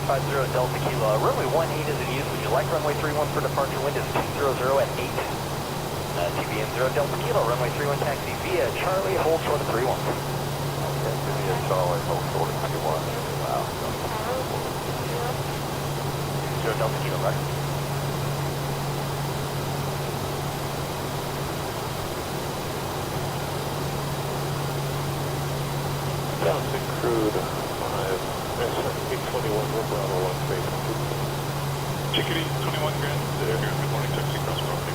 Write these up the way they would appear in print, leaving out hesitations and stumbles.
350 Delta Kilo. Runway 18 is in use. Would you like runway 31 for departure? Wind is 200 at 8. TBM 0 Delta Kilo. Runway 31 taxi via Charlie. Hold short of 31. Okay, via Charlie. Hold short of 31. Wow. 0 Delta Kilo, right? Bouncing crude 821, we're Bravo 1 face. Chickadee, 21 grand, there. Good morning, taxi cross Bravo,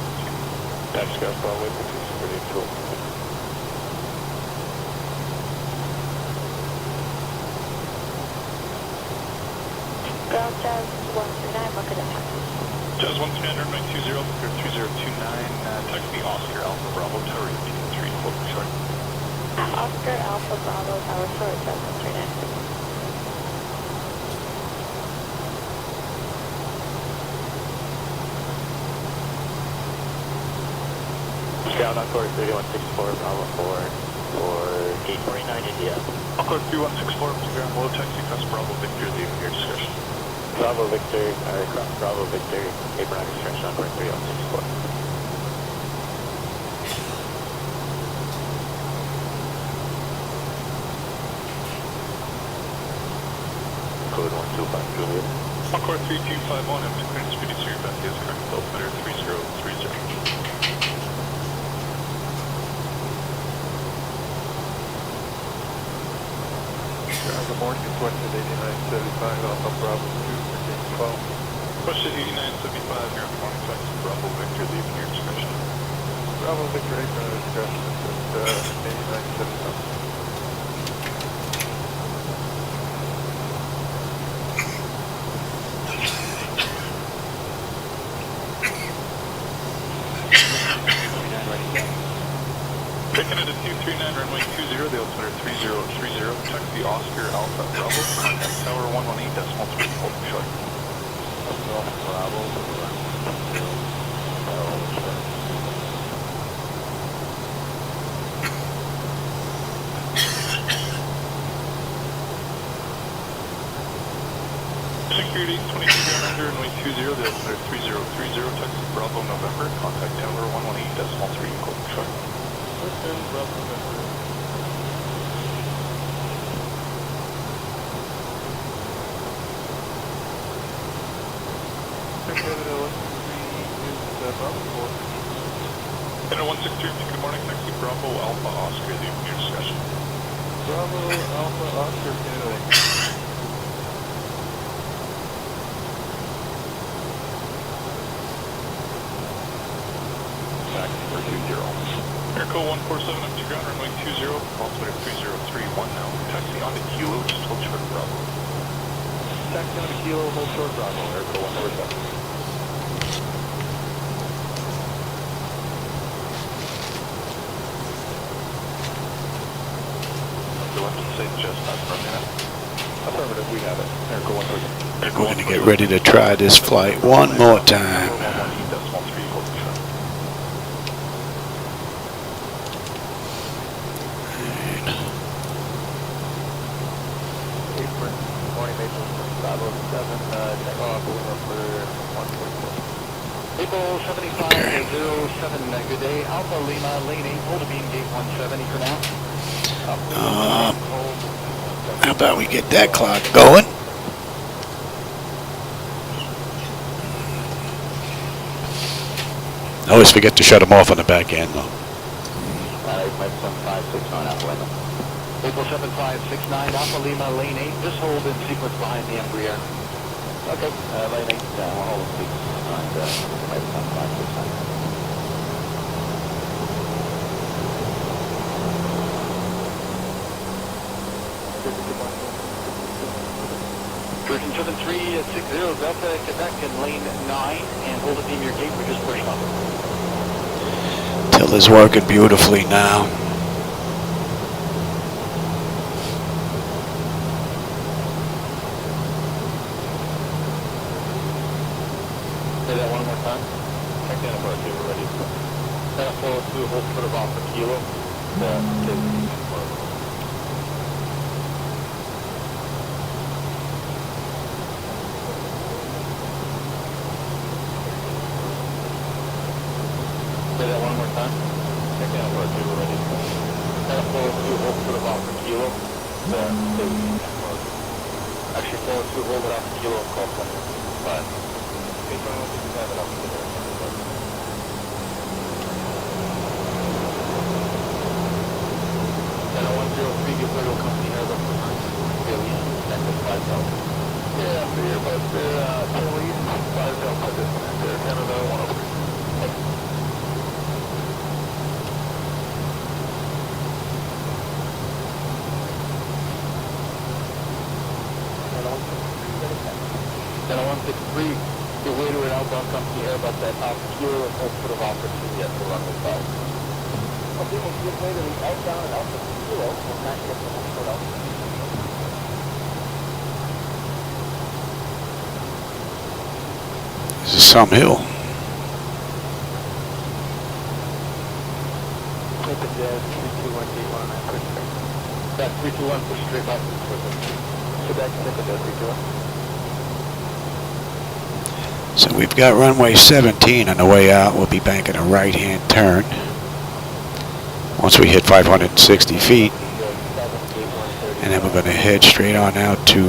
Taxi cross Bravo, which is pretty cool. Ground Jazz 139, what could I have? Jazz 139, runway 20, 3029, taxi Oscar Alpha Bravo, Tower 18, 3, hold short. Oscar Alpha Bravo, Tower short, Jazz 139. Ground Encore 3164, Bravo 4 for gate 49 India. Encore 3164, ground below taxi cross Bravo, Victor, leave your discretion. Bravo Victor, cross Bravo Victor, Abraham stretch Encore 3164. Code 125 Juliet. Encore 3251, I'm clearance speedy to your best is correct, altimeter 3030. Good morning, it's Western 8975 Alpha Bravo 2 for gate 12. Question 8975, here on the morning taxi Bravo, Victor, leave your discretion. Bravo Victor 8 for discussion, it's 8975. Taking it at 239, runway 20, the altimeter 3030, taxi Oscar Alpha Bravo, contact tower 118.3, holding short. Bravo, Security 22 runway 20, the altimeter 3030, taxi Bravo November, contact tower 118.3, holding short. Listen, Bravo November. Center 163, good morning, taxi Bravo Alpha Oscar, leave your discussion. Bravo Alpha Oscar Canada. Taxi for 20. Airco 147 up to ground, runway 20, altimeter 3031 now. Taxi on to Kilo, just hold short Bravo. Taxi on to Kilo, hold short Bravo, Airco 147. Say just us for a minute. Affirmative, we have it. Airco 147. We're going to get ready to try this flight one more time. April 7507, good day. Alpha Lima, lane 8, hold a beam, gate 170 for now. How about we get that clock going? I always forget to shut them off on the back end, though. April 7569, Alpha Lima, lane 8, just hold in sequence behind the Embraer. Okay, lane 8, we'll hold in sequence behind April 7569. Version 7360 Delta, Quebec in lane 9, and hold it in your gate, we just pushed off. Tiller's working beautifully now. Say that one more time. Check that apart, we're ready. Follow through, hold foot of off for Kilo. time. Checking out where you're ready. Kind of forward 2, hold to the bottom for kilo. Actually forward 2, hold it out for kilo and call center. 5. Okay, so I'll just have it up to the Channel 103, give radio company Airbus behind. Alien, connected 5 Delta. Yeah, so you're about Channel East, 5 Delta, disconnect Canada 103. Channel 163, give way to an outbound company Airbus at Alpha Kilo and hold foot of opportunity at the runway 5. Okay, we'll give way to the outbound at Alpha Kilo, we'll not get the hold foot Alpha Kilo. This is some hill. Clip it dead, 321 That 321 push straight off the equipment. So back to clip it dead, 321. So we've got runway 17 on the way out. We'll be banking a right-hand turn. Once we hit 560 feet. And then we're going to head straight on out to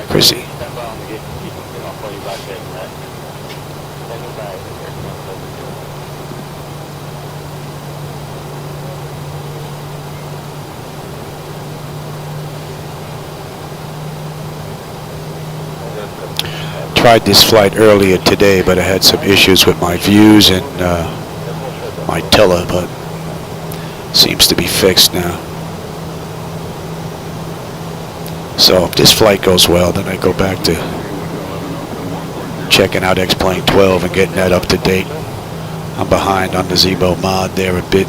Chrissy. Tried this flight earlier today, but I had some issues with my views and my tiller, but seems to be fixed now. So if this flight goes well, then I go back to checking out X-Plane 12 and getting that up to date. I'm behind on the Zebo mod there a bit.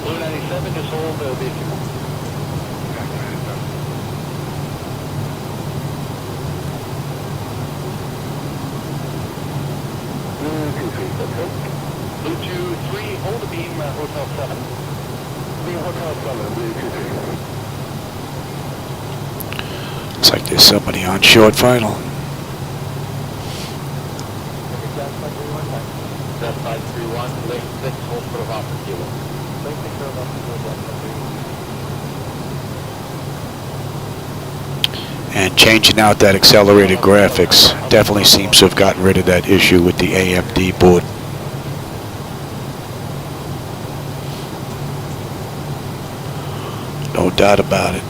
Blue 97, just hold the Blue 23, hold the beam, Hotel 7. Beam Hotel 7, Blue 23. Looks like there's somebody on short final. That's 531, lane 6, hold foot of Alpha Kilo. Lane 6, hold Alpha Kilo, And changing out that accelerated graphics definitely seems to have gotten rid of that issue with the AMD board. No doubt about it.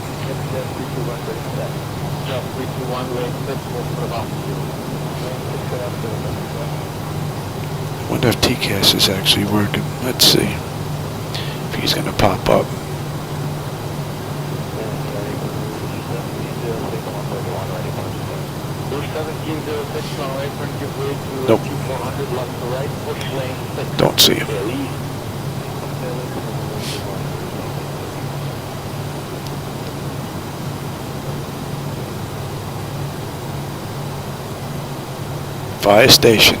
I wonder if TCAS is actually working. Let's see if he's going to pop up. Nope. Don't see him. Fire station.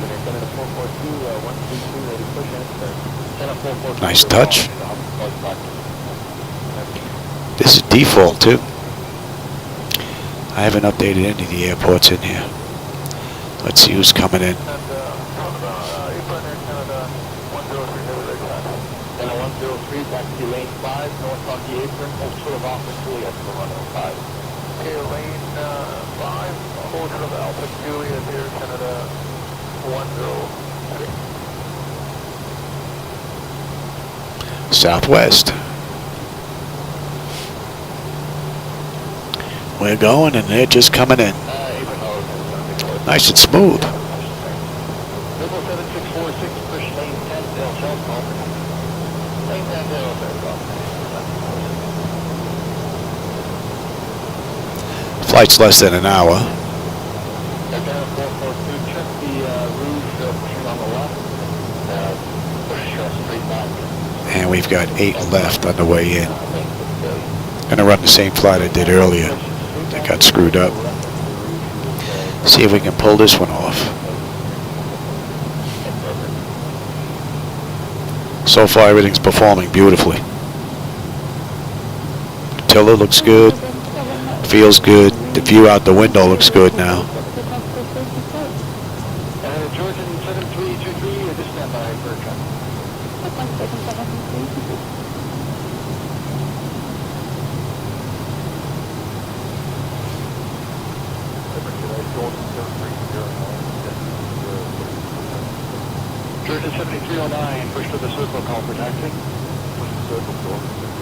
Nice touch. This is default too. I haven't updated any of the airports in here. Let's see who's coming in. Back to lane 5, north on the apron, hold short of Alpha Juliet for runway 5. Okay, lane 5, hold short of Alpha Juliet here, Canada 103. Southwest. We're going and they're just coming in. Nice and smooth. 7646, push lane 10, Dale South Palmer. Lane 10, Dale Flight's less than an hour. Down 442, check the rouge pushing on the left. Push straight back. And we've got 8 left on the way in. Gonna run the same flight I did earlier. That got screwed up. See if we can pull this one off. So far everything's performing beautifully. Tiller looks good. Feels good. The view out the window looks good now. Georgian 7323, just stand by for a truck. Georgian 7309, push to the circle, call for taxi. Push to the circle, call for taxi.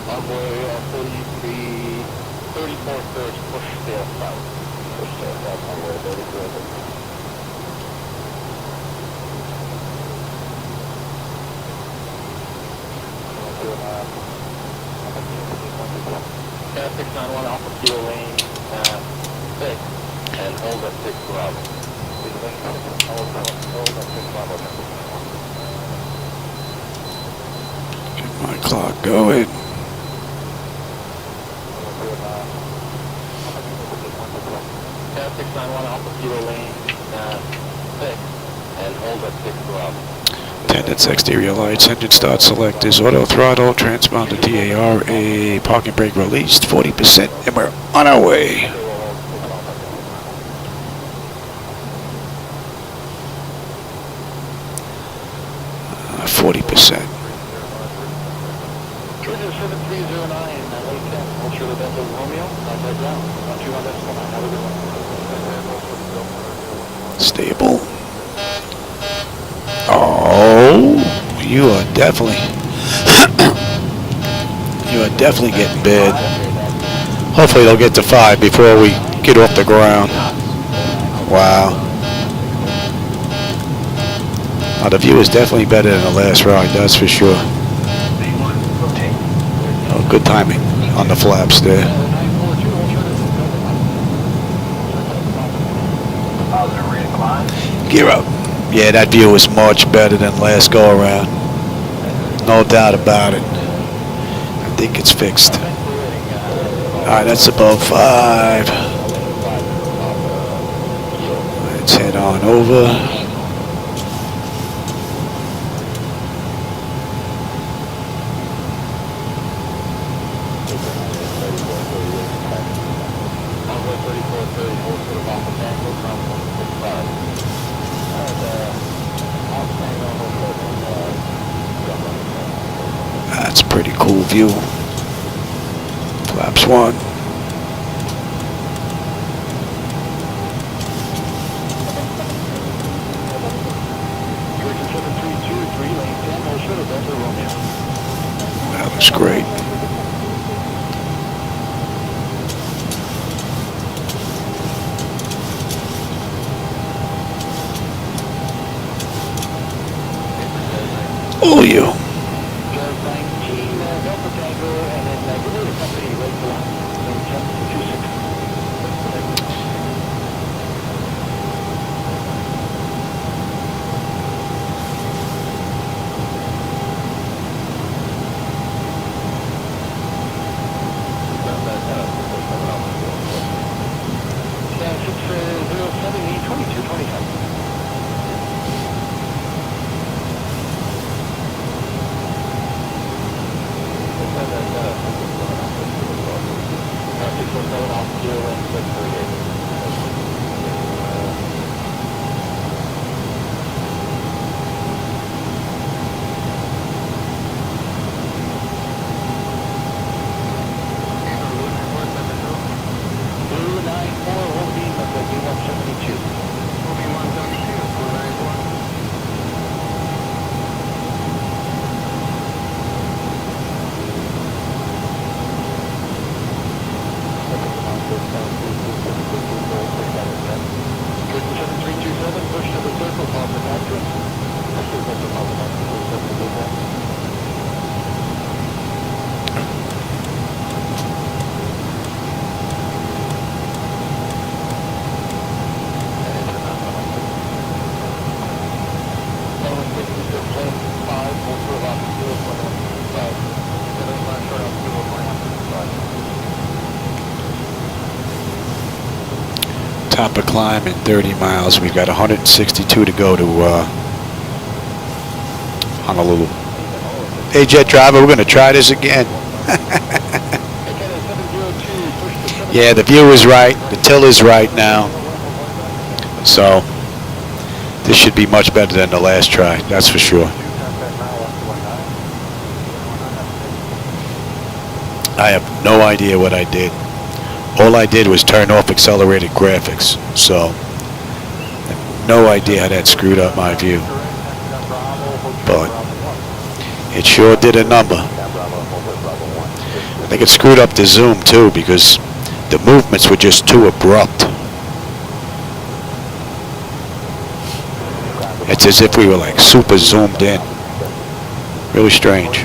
Envoy 34 thirds, push tail south. Push tail south, envoy 34 thirds. Yeah, 691 Alpha Kilo lane 6 and hold at 6 Bravo. Hold at 6 Bravo. Get my clock going. Yeah, 691 Alpha Kilo lane 6 and hold at 6 Bravo. Attendants, exterior lights, engine start selectors, auto throttle, transponder TARA, parking brake released, 40%, and we're on our way. Uh, 40%. Georgia 7309, late 10, hold sure the Delta Romeo, outside ground, 200, have a good one. Stable. Oh, you are definitely, getting bad. Hopefully they'll get to 5 before we get off the ground. Wow. Oh, the view is definitely better than the last ride, that's for sure. Oh, good timing on the flaps there. Gear up. Yeah, that view is much better than last go around. No doubt about it. I think it's fixed. Alright, that's above 5. Let's head on over. That's a pretty cool view. Flaps 1. That looks great. Oh, you. top of climb and 30 miles. We've got 162 to go to Honolulu. Hey, jet driver, we're going to try this again. Yeah, the view is right. The till is right now. So this should be much better than the last try, that's for sure. I have no idea what I did. All I did was turn off accelerated graphics, so I have no idea how that screwed up my view. But it sure did a number. I think it screwed up the zoom too, because the movements were just too abrupt. It's as if we were like super zoomed in. Really strange.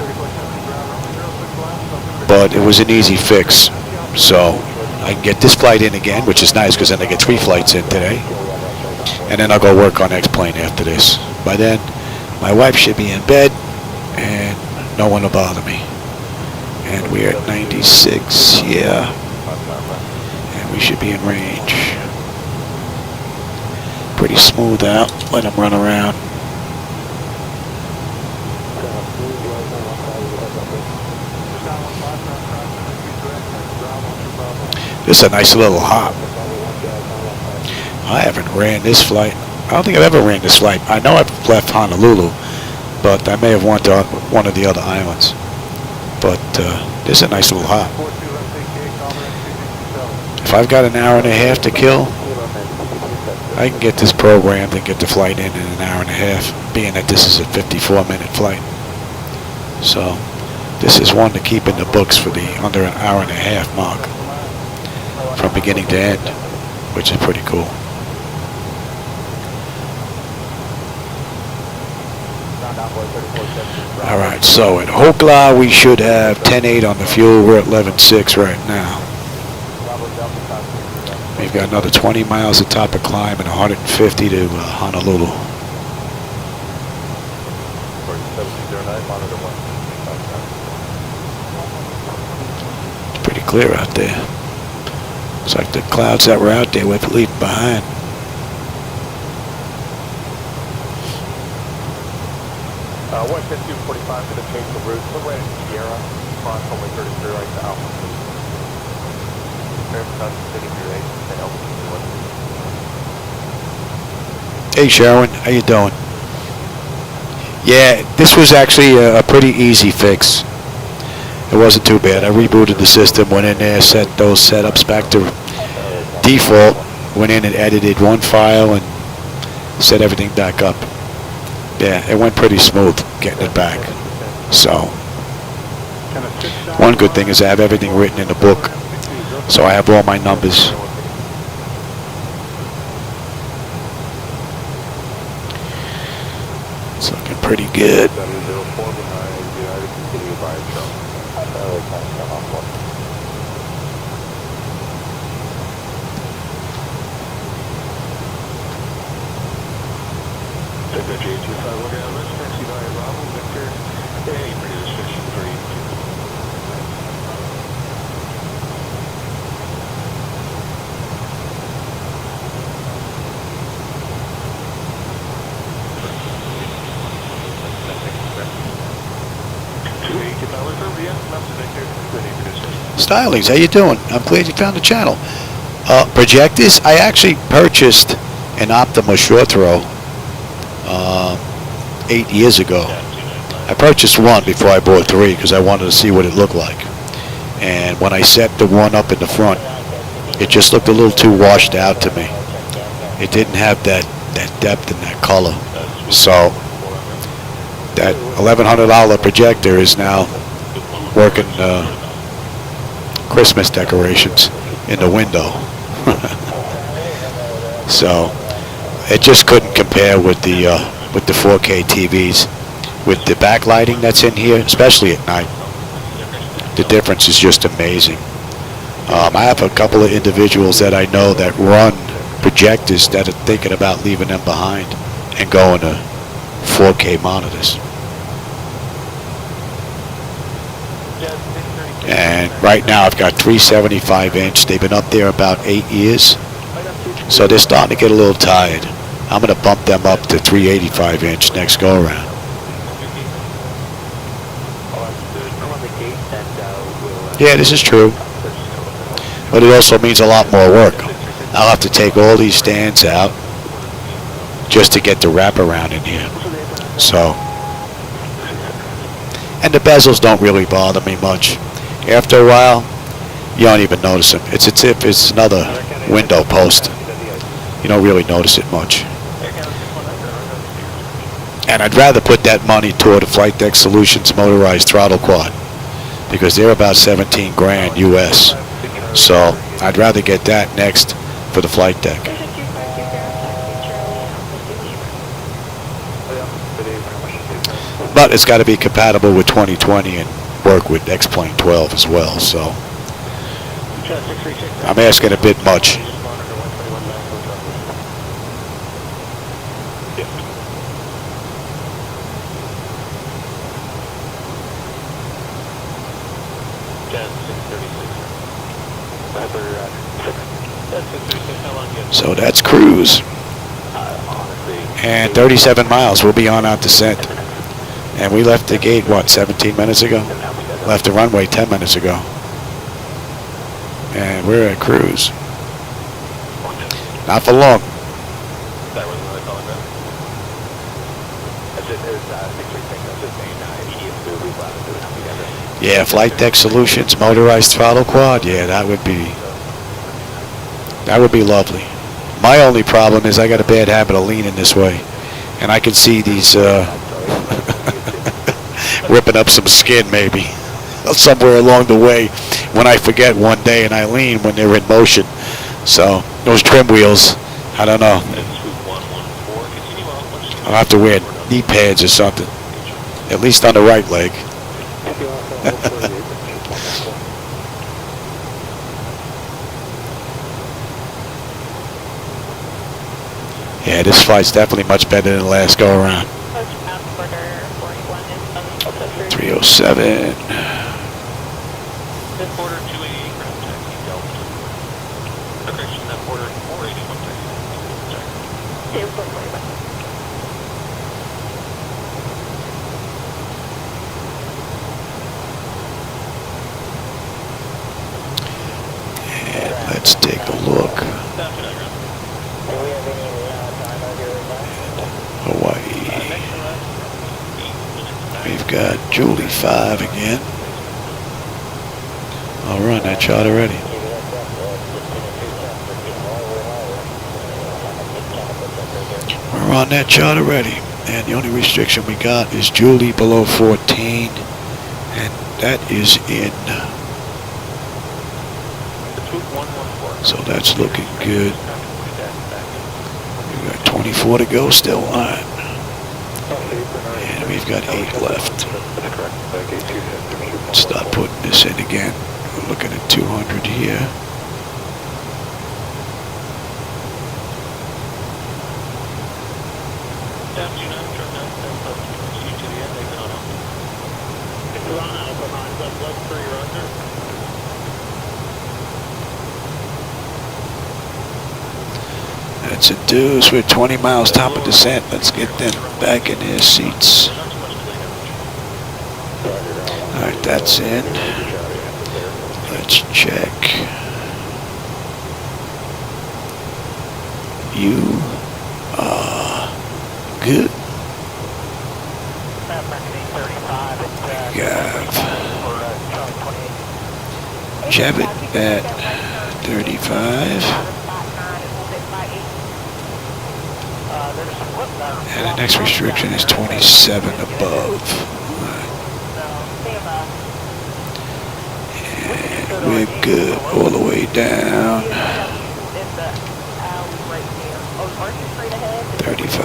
But it was an easy fix, so I can get this flight in again, which is nice because then I get 3 flights in today, and then I'll go work on X-Plane after this. By then my wife should be in bed and no one will bother me, and we're at 96, yeah, and we should be in range. Pretty smooth out, let them run around. This is a nice little hop. I haven't ran this flight. I don't think I've ever ran this flight. I know I've left Honolulu, but I may have went to one of the other islands. But this is a nice little hop. If I've got an hour and a half to kill, I can get this programmed and get the flight in an hour and a half, being that this is a 54-minute flight. So this is one to keep in the books for the under an hour and a half mark, from beginning to end, which is pretty cool. Alright, so at Hokla we should have 10.8 on the fuel. We're at 11.6 right now. We've got another 20 miles of top of climb and 150 to Honolulu. It's pretty clear out there. Looks like the clouds that were out there we're leaving behind. One 5245 to the change the route. We're ready to Sierra, cross only 33 right to Alpha. Hey Sherwin, how you doing? Yeah, this was actually a pretty easy fix. It wasn't too bad. I rebooted the system, went in there, set those setups back to default, went in and edited one file and set everything back up. Yeah, it went pretty smooth getting it back. So, one good thing is I have everything written in the book, so I have all my numbers. It's looking pretty good. Stylings, how you doing? I'm glad you found the channel. Projectors, I actually purchased an Optima short throw 8 years ago. I purchased one before I bought 3 because I wanted to see what it looked like. And when I set the one up in the front, it just looked a little too washed out to me. It didn't have that depth and that color. So that $1,100 projector is now working Christmas decorations in the window. So it just couldn't compare with the 4K TVs. With the backlighting that's in here, especially at night, the difference is just amazing. I have a couple of individuals that I know that run projectors that are thinking about leaving them behind and going to 4K monitors. And right now I've got 375 inch. They've been up there about 8 years. So they're starting to get a little tired. I'm going to bump them up to 385 inch next go around. Yeah, this is true. But it also means a lot more work. I'll have to take all these stands out just to get the wraparound in here. So, and the bezels don't really bother me much. After a while, you don't even notice them. It's as if it's another window post. You don't really notice it much. And I'd rather put that money toward a Flight Deck Solutions motorized throttle quad because they're about 17 grand US. So I'd rather get that next for the flight deck. But it's got to be compatible with 2020 and work with X-Plane 12 as well. So I'm asking a bit much. So that's cruise. And 37 miles. We'll be on our descent. And we left the gate, what, 17 minutes ago? Left the runway 10 minutes ago. And we're at cruise. Not for long. Yeah, Flight Deck Solutions, motorized throttle quad. Yeah, that would be lovely. My only problem is I got a bad habit of leaning this way, and I can see these ripping up some skin maybe somewhere along the way when I forget one day and I lean when they're in motion. So those trim wheels, I don't know. I'll have to wear knee pads or something, at least on the right leg. Yeah, this flight's definitely much better than the last go around. 307. Order 288 ground taxi Delta. Correction, that order 481 taxi. And let's take a look. Hawaii. We've got Julie 5 again. I'll run that shot already. We're on that shot already. And the only restriction we got is Julie below 14. And that is in. So that's looking good. We've got 24 to go still on. And we've got 8 left. Let's start putting this in again. We're looking at 200 here. That's a deuce. We're 20 miles top of descent. Let's get them back in their seats. Alright, that's in. Let's check. You are good. Javit at 35. And the next restriction is 27 above. And we're good all the way down. 35.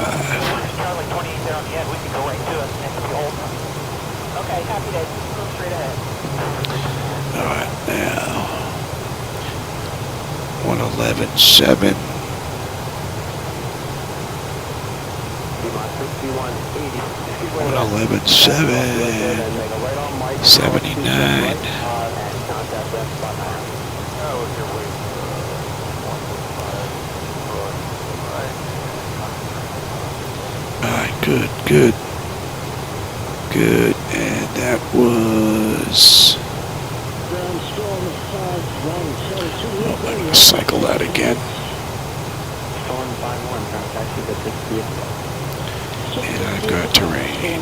Alright, now 111.7. 111.7. 79. good, good. Good, and that was... Oh, I'm going to cycle that again. And I've got terrain.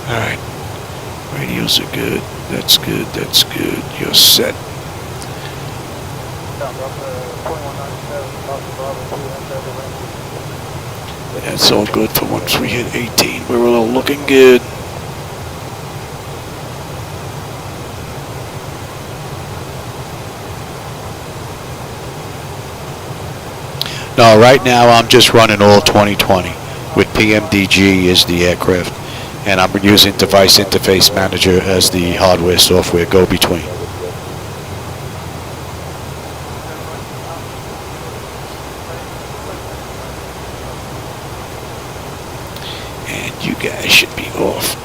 Alright. Radios are good. That's good, that's good. You're set. That's all good for once we hit 18. We're all looking good. No, right now I'm just running all 2020 with PMDG as the aircraft, and I'm using Device Interface Manager as the hardware software go-between. And you guys should be off.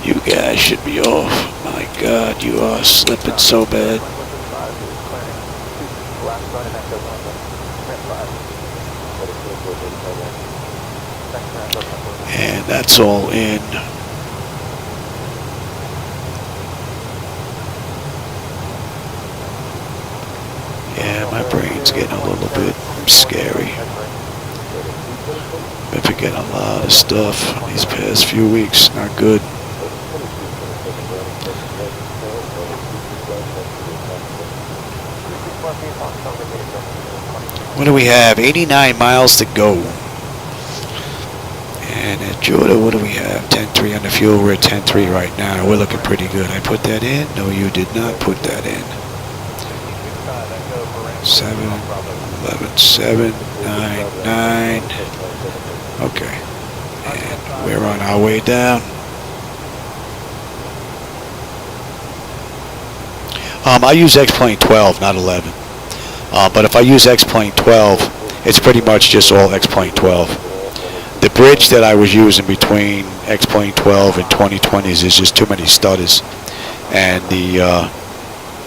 You guys should be off. My God, you are slipping so bad. And that's all in. Yeah, my brain's getting a little bit scary. Been forgetting a lot of stuff these past few weeks. Not good. What do we have? 89 miles to go. And at Jordan, what do we have? 10.3 on the fuel. We're at 10.3 right now. We're looking pretty good. I put that in? No, you did not put that in. 7, 11, 7, 9, 9. Okay. And we're on our way down. I use X-Plane 12, not 11. But if I use X-Plane 12, it's pretty much just all X-Plane 12. The bridge that I was using between X-Plane 12 and 2020s is just too many stutters. And the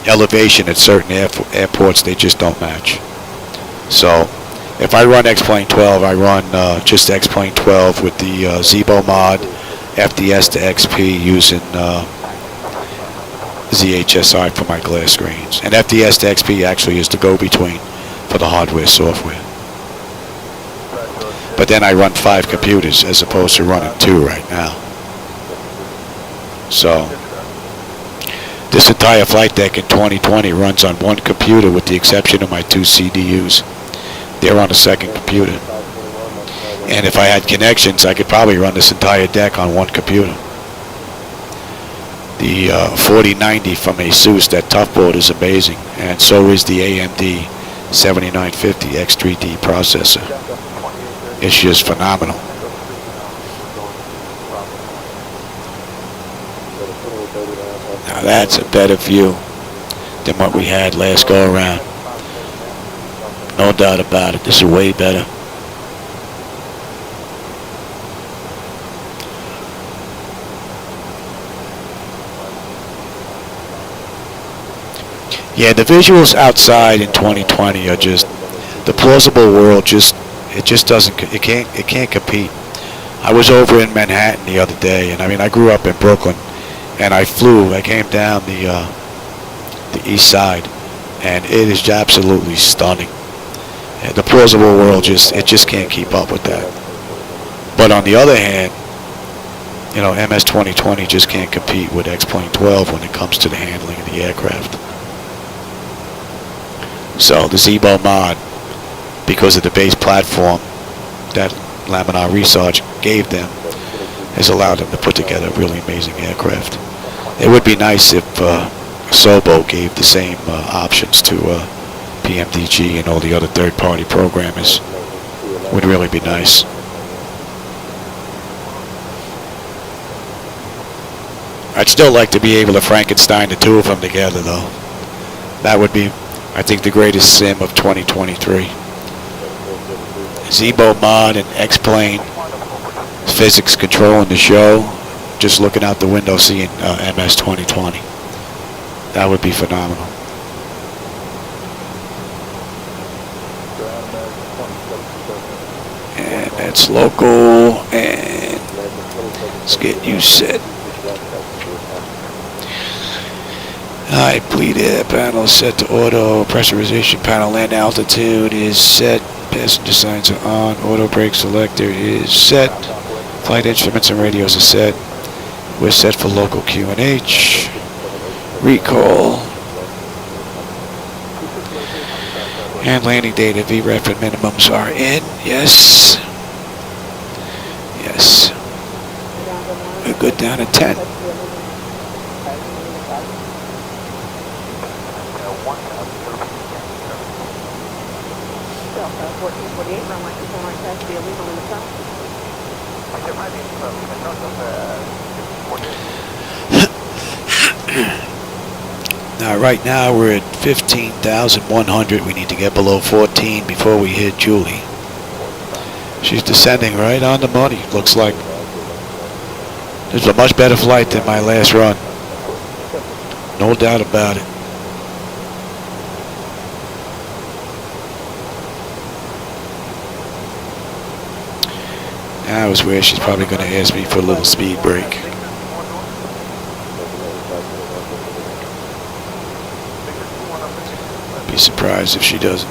elevation at certain airports, they just don't match. So if I run X-Plane 12, I run just X-Plane 12 with the Zebo mod, FDS to XP using ZHSI for my glass screens. And FDS to XP actually is the go-between for the hardware software. But then I run 5 computers as opposed to running 2 right now. So this entire flight deck in 2020 runs on 1 computer with the exception of my 2 CDUs. They're on a 2nd computer. And if I had connections, I could probably run this entire deck on 1 computer. The 4090 from ASUS, that tough board, is amazing. And so is the AMD 7950 X3D processor. It's just phenomenal. Now that's a better view than what we had last go around. No doubt about it. This is way better. Yeah, the visuals outside in 2020 are just, the plausible world just, it can't compete. I was over in Manhattan the other day, and I mean, I grew up in Brooklyn, and I came down the east side, and it is absolutely stunning. And the plausible world it just can't keep up with that. But on the other hand, you know, MS 2020 just can't compete with X-Plane 12 when it comes to the handling of the aircraft. So the Zebo mod, because of the base platform that Laminar Research gave them, has allowed them to put together a really amazing aircraft. It would be nice if Sobo gave the same options to PMDG and all the other third-party programmers. Would really be nice. I'd still like to be able to Frankenstein the 2 of them together, though. That would be, I think, the greatest sim of 2023. Zebo mod and X-Plane, physics controlling the show, just looking out the window seeing MS 2020. That would be phenomenal. And that's local, and let's get you set. Alright, bleed air panel set to auto. Pressurization panel and altitude is set. Passenger signs are on. Auto brake selector is set. Flight instruments and radios are set. We're set for local QNH. Recall. And landing data VREF and minimums are in. Yes. Yes. We're good down to 10. Delta 1448, runway 21 test, be illegal in the south. Now, right now we're at 15,100. We need to get below 14 before we hit Julie. She's descending right on the money. Looks like this is a much better flight than my last run. No doubt about it. Now is where she's probably going to ask me for a little speed break. Be surprised if she doesn't.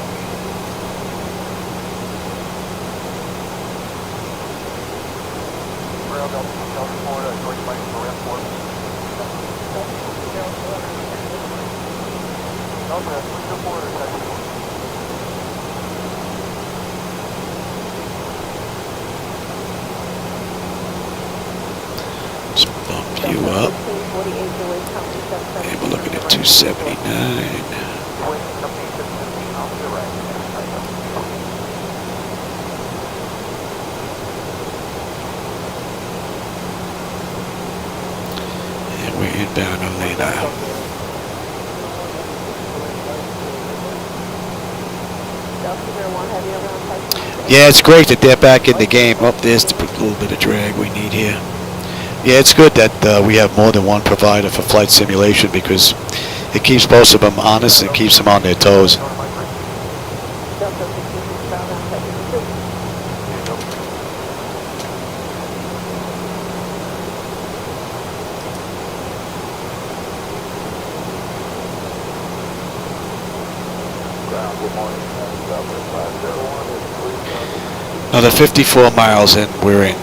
Let's bump you up. And we're looking at 279. We're inbound only now. Yeah, it's great that they're back in the game. Up there's a little bit of drag we need here. Yeah, it's good that we have more than one provider for flight simulation because it keeps both of them honest and keeps them on their toes. Another 54 miles and we're in.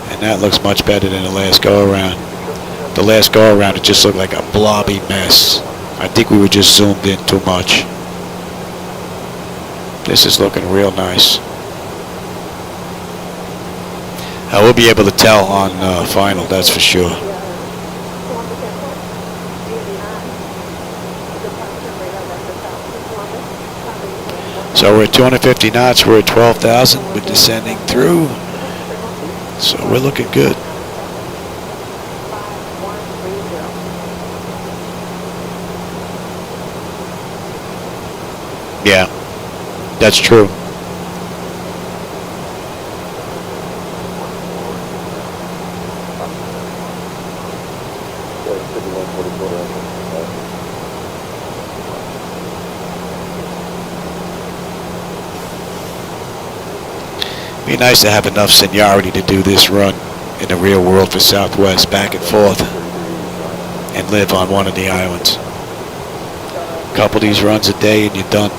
And that looks much better than the last go-around. The last go-around, it just looked like a blobby mess. I think we were just zoomed in too much. This is looking real nice. I will be able to tell on final, that's for sure. So we're at 250 knots, we're at 12,000, we're descending through. So we're looking good. Yeah, that's true. Be nice to have enough seniority to do this run in the real world for Southwest, back and forth, and live on one of the islands. A couple of these runs a day and you're done.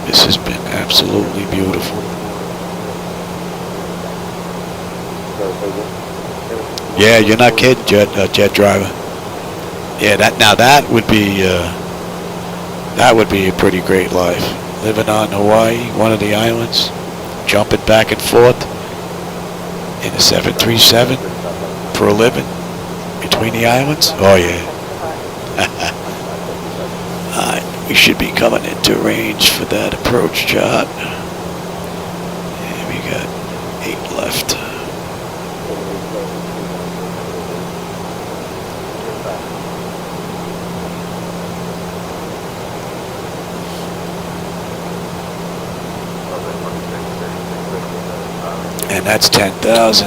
This has been absolutely beautiful. Yeah, you're not kidding, jet driver. Yeah, that would be a pretty great life. Living on Hawaii, one of the islands. jumping back and forth in a 737 for a living between the islands? Oh yeah. Alright, we should be coming into range for that approach chart. And we got 8 left. And that's 10,000.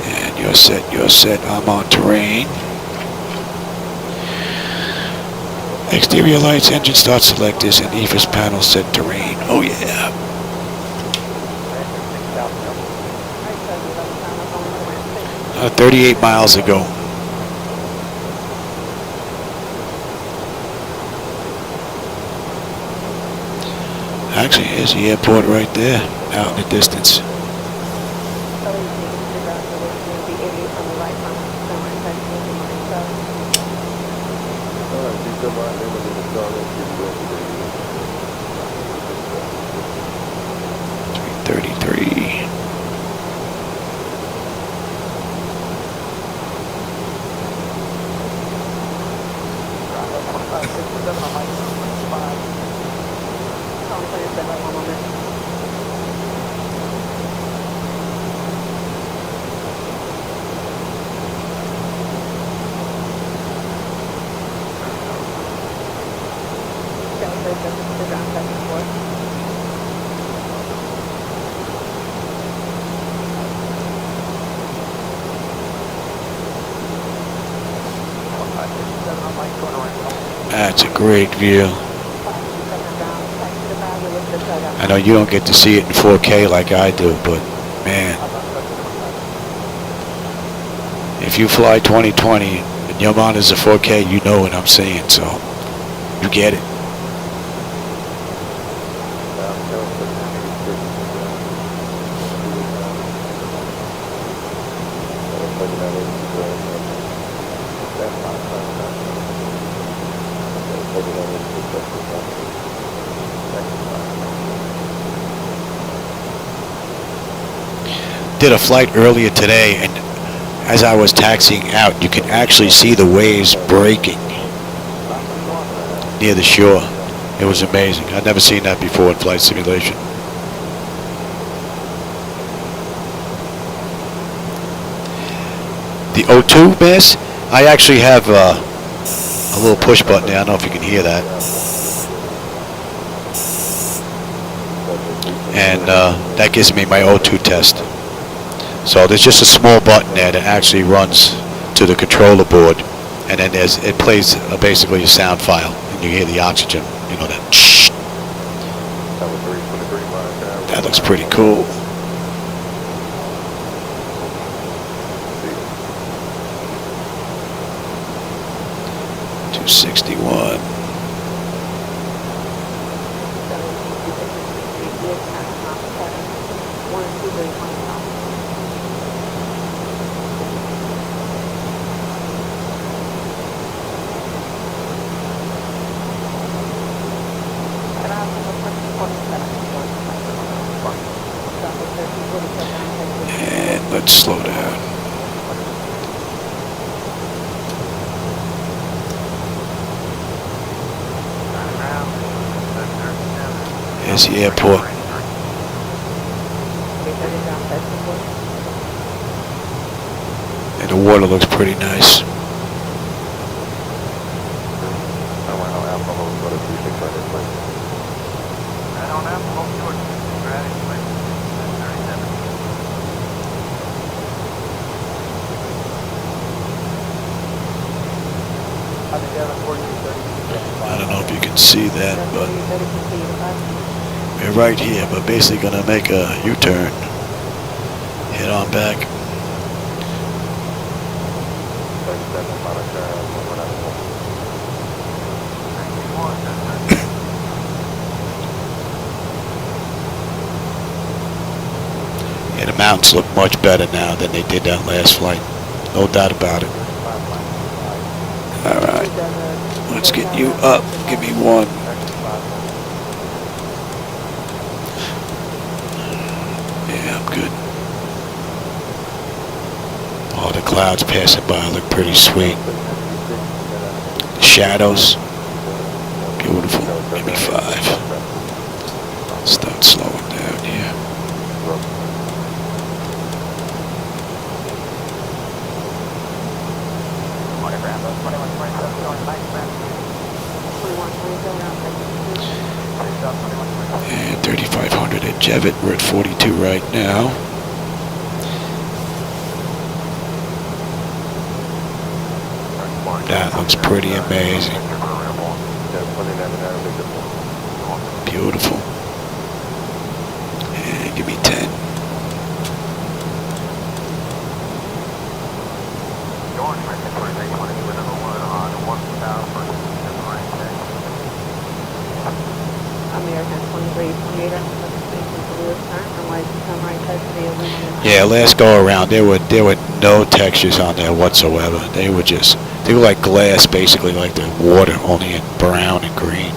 And you're set, I'm on terrain. Exterior lights, engine start selectors, and EFIS panel set terrain. Oh yeah. 38 miles ago. Actually, here's the airport right there, out in the distance. That's a great view. I know you don't get to see it in 4K like I do, but man, if you fly 2020 and your monitors are 4K, you know what I'm saying, so you get it. Did a flight earlier today, and as I was taxiing out, you can actually see the waves breaking near the shore. It was amazing. I'd never seen that before in flight simulation. The O2 mass, I actually have a little push button there. I don't know if you can hear that. And that gives me my O2 test. So there's just a small button there that actually runs to the controller board, and then it plays basically a sound file, and you hear the oxygen, you know, that shh. That looks pretty cool. $261. And let's slow down. Here's the airport. And the water looks pretty nice. I don't know if you can see that, but we're right here, but basically gonna make a U-turn, head on back. Yeah, the mountains look much better now than they did that last flight. No doubt about it. All right. Let's get you up. Give me one. Yeah, I'm good. All the clouds passing by look pretty sweet. The shadows, beautiful. Give me 5. Start slowing down here. And 3500 at Jevitt. We're at 42 right now. That looks pretty amazing. Beautiful. And give me 10. Yeah, last go around there were no textures on there whatsoever. They were like glass, basically like the water, only in brown and green.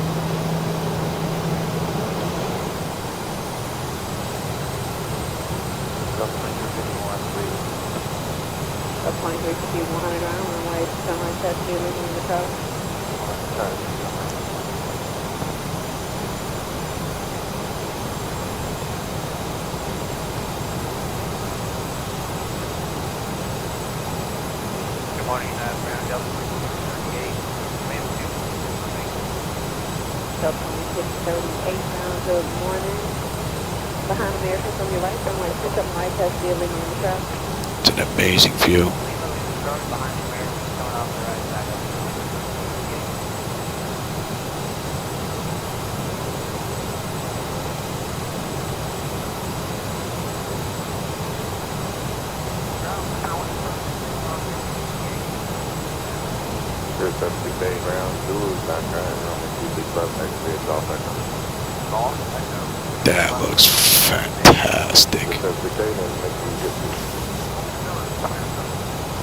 It's an amazing view. That looks fantastic.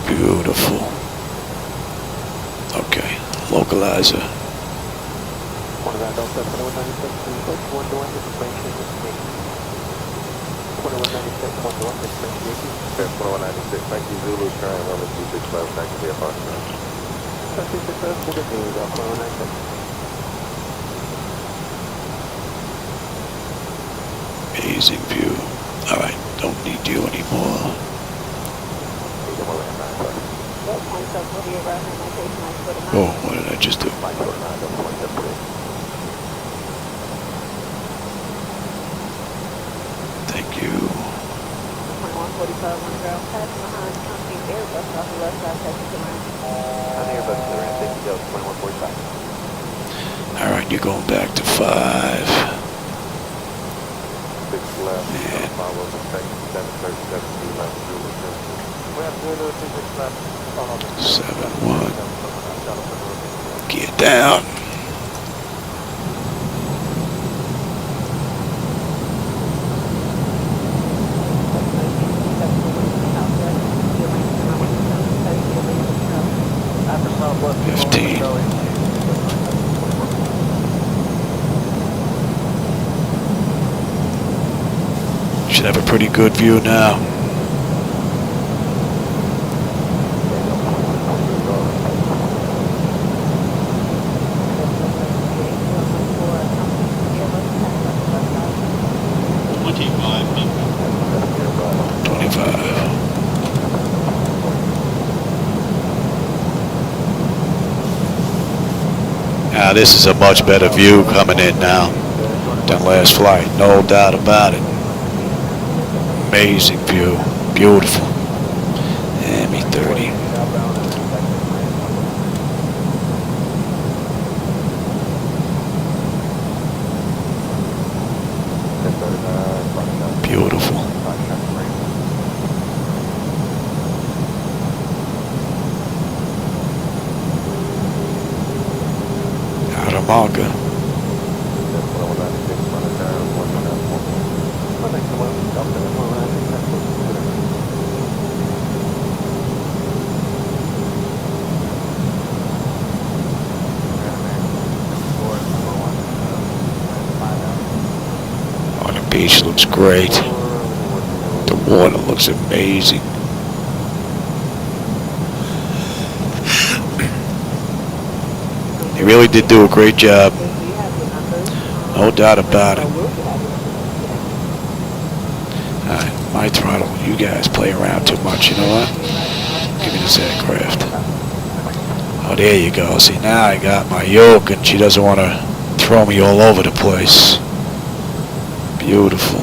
Beautiful. Okay, localizer. Amazing view. All right, don't need you anymore. Oh, what did I just do? Thank you. All right, you're going back to 5. And 7-1. Gear down. Should have a pretty good view now. Now this is a much better view coming in now than last flight, no doubt about it. Amazing view, beautiful. And me 30. Beautiful. Marker. beach looks great. The water looks amazing. He really did do a great job. No doubt about it. Alright, my throttle. You guys play around too much. You know what? Give me this aircraft. Oh, there you go. See, now I got my yoke, and she doesn't want to throw me all over the place. Beautiful.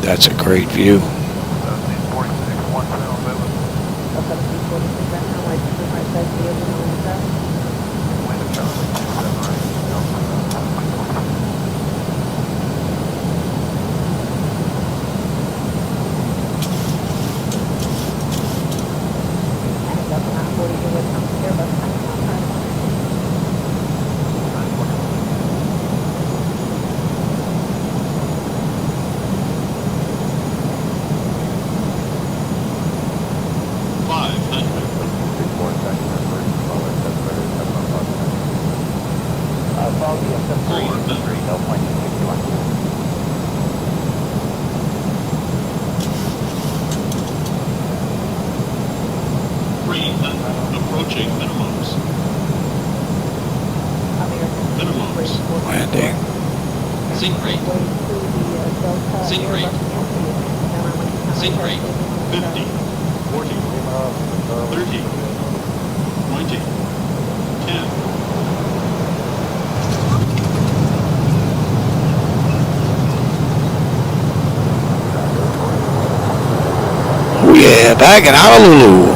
That's a great view. Approaching minimums. Landing. Sink rate. Sink rate. Sink rate. 50. 40. 30. 20. 10. Oh yeah, back in Honolulu.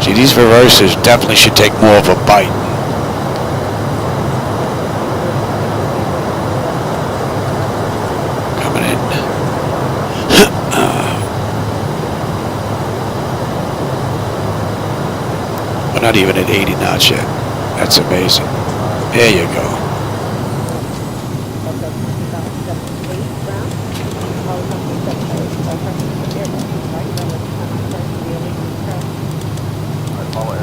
See, these reversers definitely should take more of a bite. Coming in. We're not even at 80 knots yet. That's amazing. There you go.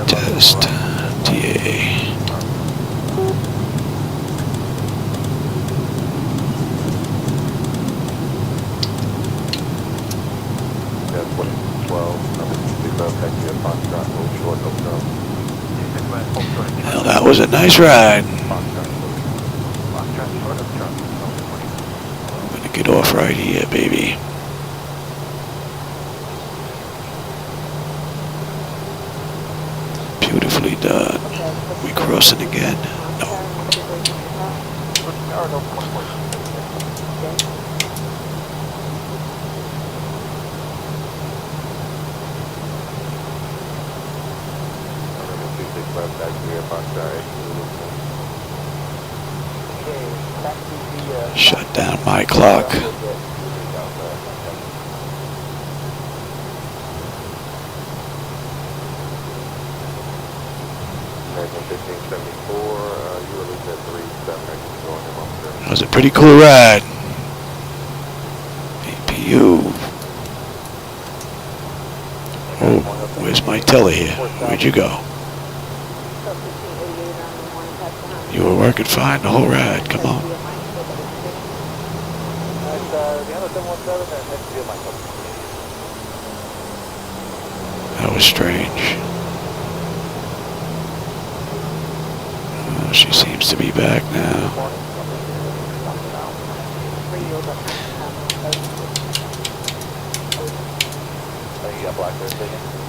Test. TA. Well, that was a nice ride. I'm gonna get off right here, baby. Beautifully done. We crossing again? No. Shut down my clock. That was a pretty cool ride. APU. Oh, where's my teller here? Where'd you go? You were working fine the whole ride. Come on. That was strange. Oh, she seems to be back now.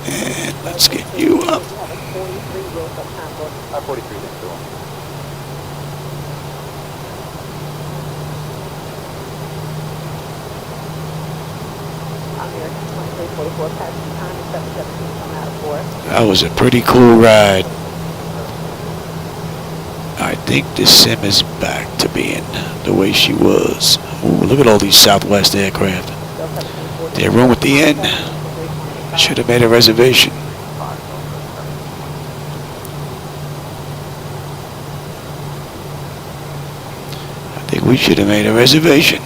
And let's get you up. I'm here. 4, passing time is 717 on out of 4. That was a pretty cool ride. I think the sim is back to being the way she was. Ooh, look at all these Southwest aircraft. Their room at the end. Should have made a reservation. I think we should have made a reservation.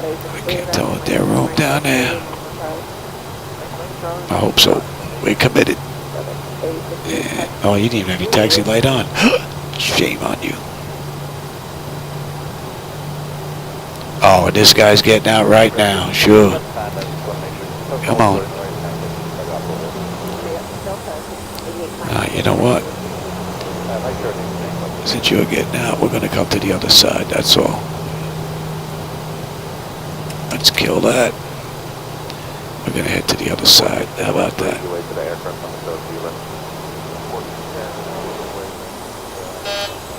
I can't tell if their room down there. I hope so. We're committed. Yeah. Oh, you didn't even have your taxi light on. Shame on you. Oh, and this guy's getting out right now. Sure. Come on. You know what? Since you're getting out, we're going to come to the other side. That's all. Let's kill that. We're going to head to the other side. How about that?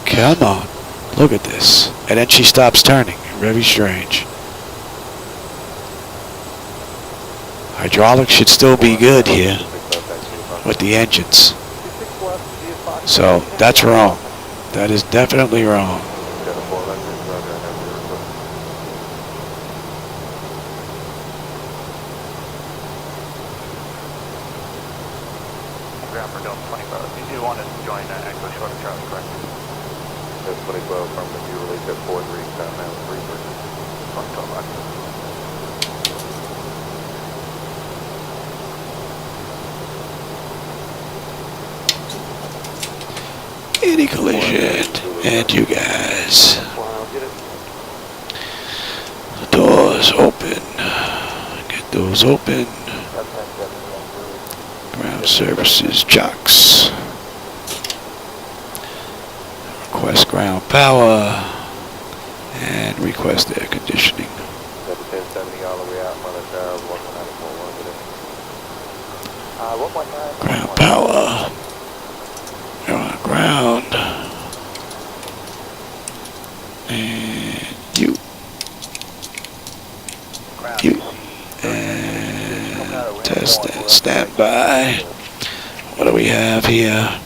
Come on. Look at this. And then she stops turning. Very strange. Hydraulics should still be good here with the engines. So that's wrong. That is definitely wrong. You do want to join Echo Short Charlie, correct? That's 2012 from the view release at 43, now 3 Any collision, and you guys. The doors open. Get those open. Ground services, jocks. Request ground power. And request air conditioning. Ground power. You're on ground. And you. And test and stand by. What do we have here?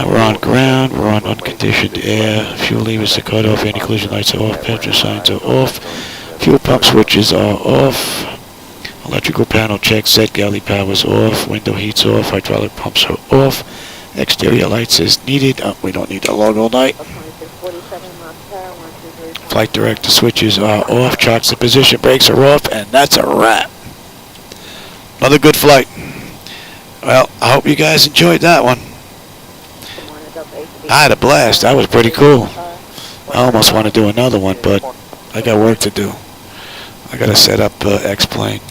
We're on ground. We're on unconditioned air. Fuel levers are cut off. Anti-collision lights are off. Petrol signs are off. Fuel pump switches are off. Electrical panel check. Set galley powers off. Window heats off. Hydraulic pumps are off. Exterior lights as needed. We don't need the logo light. Flight director switches are off. Chocks in position. Brakes are off. And that's a wrap. Another good flight. Well, I hope you guys enjoyed that one. I had a blast. That was pretty cool. I almost want to do another one, but I got work to do. I got to set up X-Plane.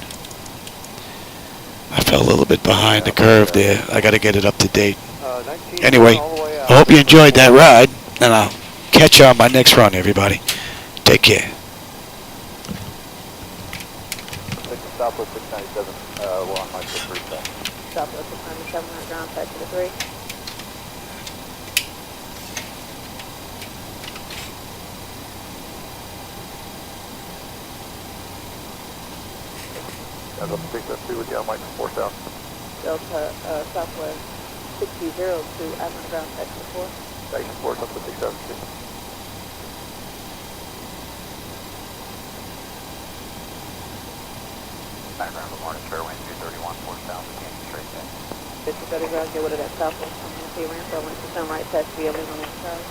I fell a little bit behind the curve there. I got to get it up to date. Anyway, I hope you enjoyed that ride, and I'll catch you on my next run, everybody. Take care. Southwest 697, on my 3. Southwest 697 on ground, set to the 3. Delta 602 with you on Mike 4000. Delta Southwest 6002 Admin ground, set to the 4. Station 4, Southwest 672. Background of morning, fairway 231, 4000, Canyon straight in. 5030 ground, get rid of that Southwest 1 ramp, runway to sun right, test via Lima Lima Charlie.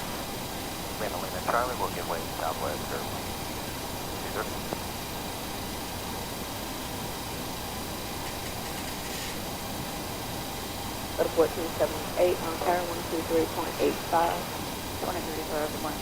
Lima Lima Charlie, we'll give way to Southwest, fairway. 230. At 1478 on tower 123.85. 23 for everyone.